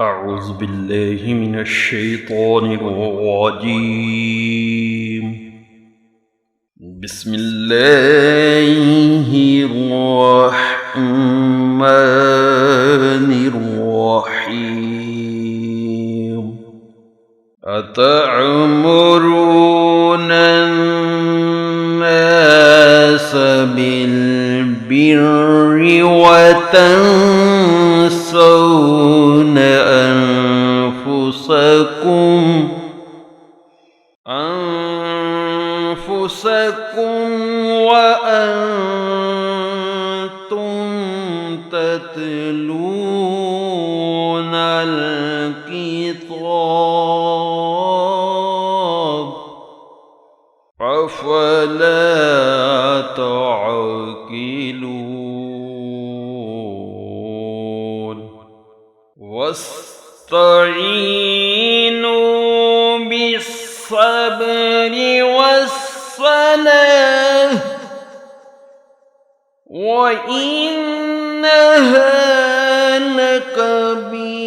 أعوذ بالله من الشيطان الرجيم. بسم الله الرحمن الرحيم. أتأمرون الناس بالبر وتنسون أنفسكم وأنتم تتلون الكتاب أفلا تعقلون. واستعينوا بالصبر والصلاة وإنها لكبيرة